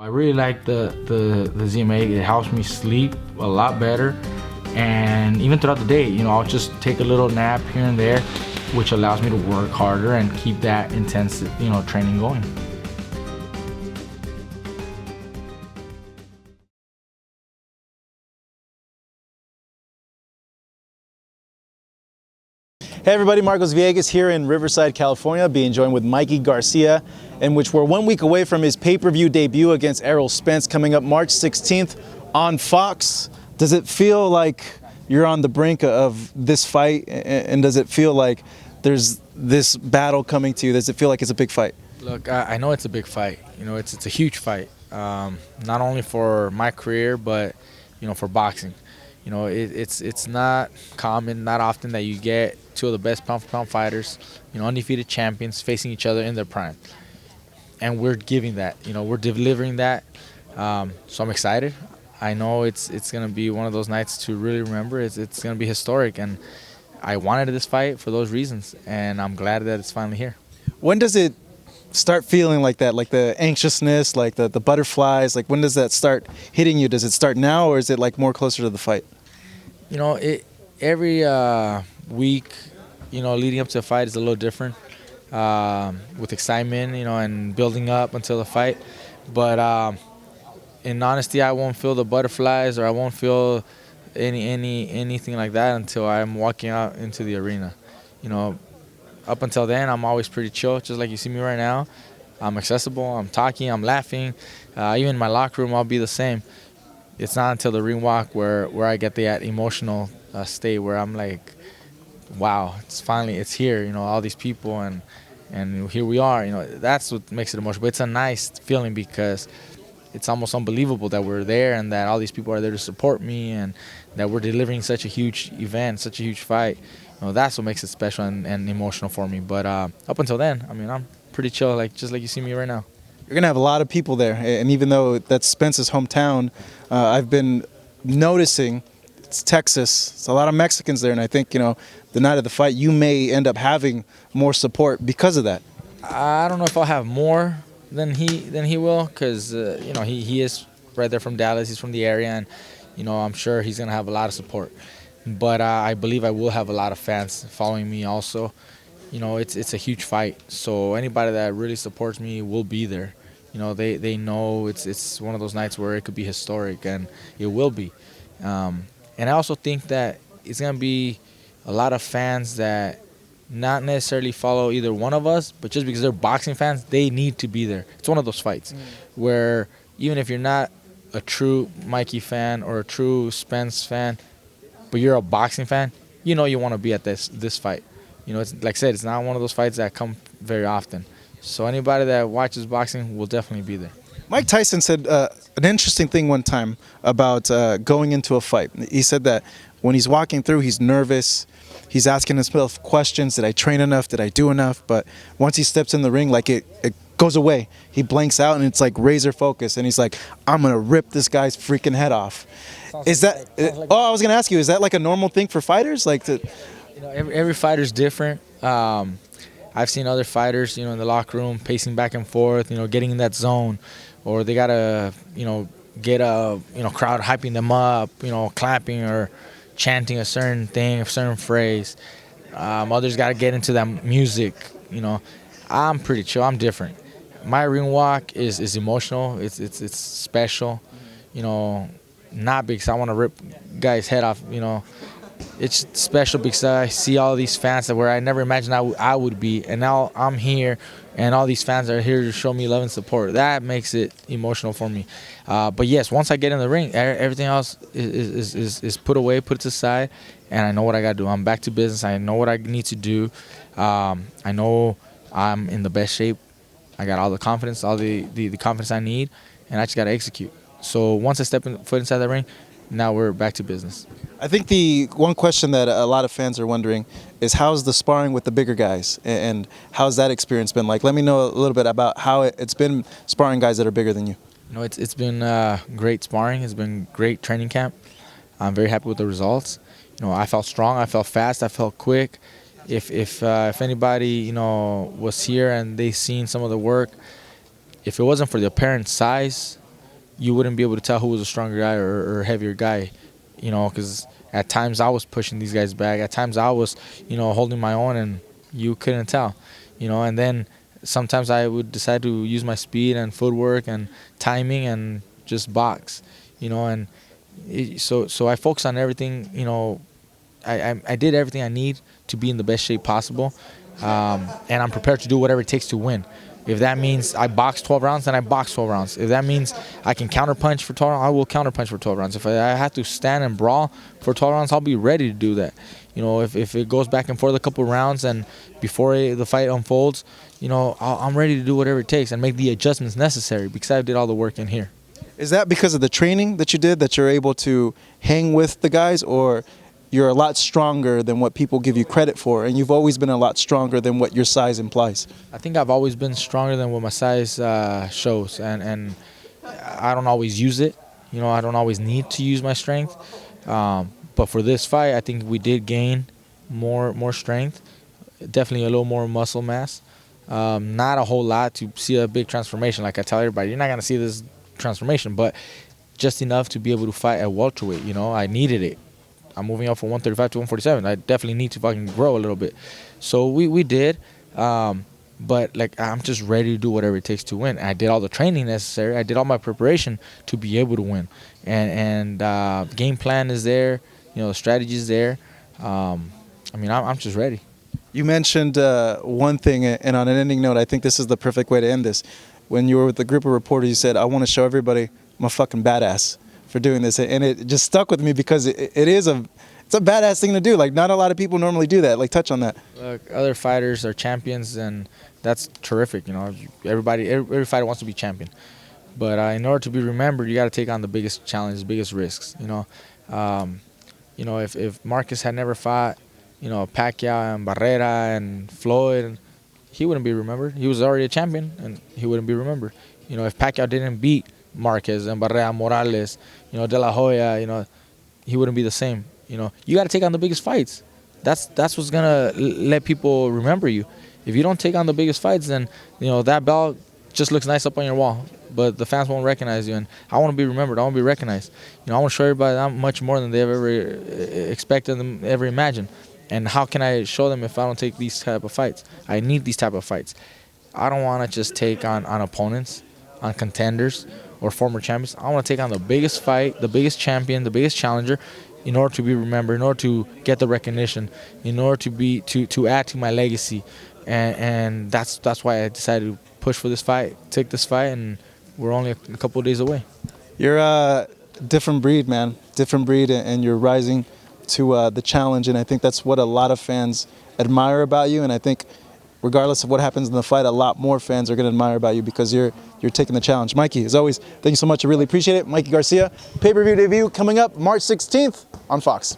I really like the ZMA. It helps me sleep a lot better, and even throughout the day, I'll just take a little nap here and there, which allows me to work harder and keep that intense, training going. Hey everybody, Marcos Villegas here in Riverside, California, being joined with Mikey Garcia, in which we're 1 week away from his pay-per-view debut against Errol Spence, coming up March 16th on Fox. Does it feel like you're on the brink of this fight, and does it feel like there's this battle coming to you? Does it feel like it's a big fight? Look, I know it's a big fight. It's a huge fight, not only for my career, but for boxing. It's not common, not often that you get two of the best pound-for-pound fighters, undefeated champions facing each other in their prime. And we're giving that, we're delivering that. So I'm excited. I know it's going to be one of those nights to really remember. It's going to be historic, and I wanted this fight for those reasons, and I'm glad that it's finally here. When does it start feeling like that, like the anxiousness, like the butterflies? Like when does that start hitting you? Does it start now, or is it like more closer to the fight? Every week, leading up to a fight is a little different, with excitement, and building up until the fight. But in honesty, I won't feel the butterflies, or I won't feel anything like that until I'm walking out into the arena. Up until then, I'm always pretty chill, just like you see me right now. I'm accessible, I'm talking, I'm laughing. Even in my locker room, I'll be the same. It's not until the ring walk where I get that emotional state where I'm like, wow, it's here, all these people, and here we are. That's what makes it emotional. But it's a nice feeling because it's almost unbelievable that we're there and that all these people are there to support me and that we're delivering such a huge event, such a huge fight. That's what makes it special and emotional for me. But up until then, I'm pretty chill, just like you see me right now. You're going to have a lot of people there, and even though that's Spence's hometown, I've been noticing it's Texas. It's a lot of Mexicans there, and I think, the night of the fight, you may end up having more support because of that. I don't know if I'll have more than he will, because he is right there from Dallas. He's from the area, and I'm sure he's going to have a lot of support. But I believe I will have a lot of fans following me also. It's a huge fight, so anybody that really supports me will be there. They know it's one of those nights where it could be historic, and it will be. And I also think that it's going to be a lot of fans that not necessarily follow either one of us, but just because they're boxing fans, they need to be there. It's one of those fights where even if you're not a true Mikey fan or a true Spence fan, but you're a boxing fan, you want to be at this fight. It's like I said, it's not one of those fights that come very often. So anybody that watches boxing will definitely be there. Mike Tyson said an interesting thing one time about going into a fight. He said that when he's walking through, he's nervous. He's asking himself questions. Did I train enough? Did I do enough? But once he steps in the ring, it goes away. He blanks out, and it's like razor focus. And he's like, I'm going to rip this guy's freaking head off. I was going to ask you, is that like a normal thing for fighters? Every fighter's different. I've seen other fighters, in the locker room pacing back and forth, getting in that zone, or they gotta, get a, crowd hyping them up, clapping or chanting a certain thing, a certain phrase. Others gotta get into that music. I'm pretty chill. I'm different. My ring walk is emotional. It's special. Not because I want to rip guys' head off. It's special because I see all these fans where I never imagined I would be, and now I'm here, and all these fans are here to show me love and support. That makes it emotional for me. But yes, once I get in the ring, everything else is put away, put aside, and I know what I got to do. I'm back to business. I know what I need to do. I know I'm in the best shape. I got all the confidence, all the confidence I need, and I just got to execute. So once I step foot inside the ring, now we're back to business. I think the one question that a lot of fans are wondering is how's the sparring with the bigger guys, and how's that experience been like? Let me know a little bit about how it's been sparring guys that are bigger than you. It's been great sparring. It's been great training camp. I'm very happy with the results. I felt strong. I felt fast. I felt quick. If anybody was here and they seen some of the work, if it wasn't for the apparent size you wouldn't be able to tell who was a stronger guy or heavier guy, you know, because at times I was pushing these guys back. At times I was, you know, holding my own, and you couldn't tell, you know. And then sometimes I would decide to use my speed and footwork and timing and just box, you know. And so I focus on everything, you know. I did everything I need to be in the best shape possible, and I'm prepared to do whatever it takes to win. If that means I box 12 rounds, then I box 12 rounds. If that means I can counterpunch for 12 rounds, I will counterpunch for 12 rounds. If I have to stand and brawl for 12 rounds, I'll be ready to do that. You know, if it goes back and forth a couple rounds and before the fight unfolds, you know, I'm ready to do whatever it takes and make the adjustments necessary because I did all the work in here. Is that because of the training that you did that you're able to hang with the guys, or you're a lot stronger than what people give you credit for, and you've always been a lot stronger than what your size implies? I think I've always been stronger than what my size shows, and I don't always use it. You know, I don't always need to use my strength. But for this fight, I think we did gain more strength, definitely a little more muscle mass. Not a whole lot to see a big transformation. Like I tell everybody, you're not going to see this transformation, but just enough to be able to fight at welterweight. You know, I needed it. I'm moving up from 135 to 147. I definitely need to fucking grow a little bit. So we did. But like, I'm just ready to do whatever it takes to win. I did all the training necessary. I did all my preparation to be able to win. And game plan is there. You know, the strategy is there. I mean, I'm just ready. You mentioned one thing, and on an ending note, I think this is the perfect way to end this. When you were with the group of reporters, you said, I want to show everybody I'm a fucking badass for doing this. And it just stuck with me because it's a badass thing to do. Like, not a lot of people normally do that. Like, touch on that. Look, other fighters are champions, and that's terrific. You know, every fighter wants to be champion. But in order to be remembered, you got to take on the biggest challenges, biggest risks. You know, if Marcus had never fought, you know, Pacquiao and Barrera and Floyd, he wouldn't be remembered. He was already a champion, and he wouldn't be remembered. You know, if Pacquiao didn't beat Marquez and Barrera, Morales, you know, De La Hoya, you know, he wouldn't be the same. You know, you got to take on the biggest fights. That's what's gonna let people remember you. If you don't take on the biggest fights, then, you know, that belt just looks nice up on your wall, but the fans won't recognize you. And I want to be remembered. I want to be recognized. You know, I want to show everybody I'm much more than they've ever expected them, ever imagined. And how can I show them if I don't take these type of fights? I need these type of fights. I don't want to just take on opponents, on contenders or former champions. I want to take on the biggest fight, the biggest champion, the biggest challenger, in order to be remembered, in order to get the recognition, in order to add to my legacy. And that's why I decided to push for this fight, take this fight, and we're only a couple of days away. You're a different breed, man. Different breed, and you're rising to the challenge, and I think that's what a lot of fans admire about you. And I think regardless of what happens in the fight, a lot more fans are going to admire about you because you're taking the challenge. Mikey, as always, thank you so much. I really appreciate it. Mikey Garcia, pay-per-view debut coming up March 16th on Fox.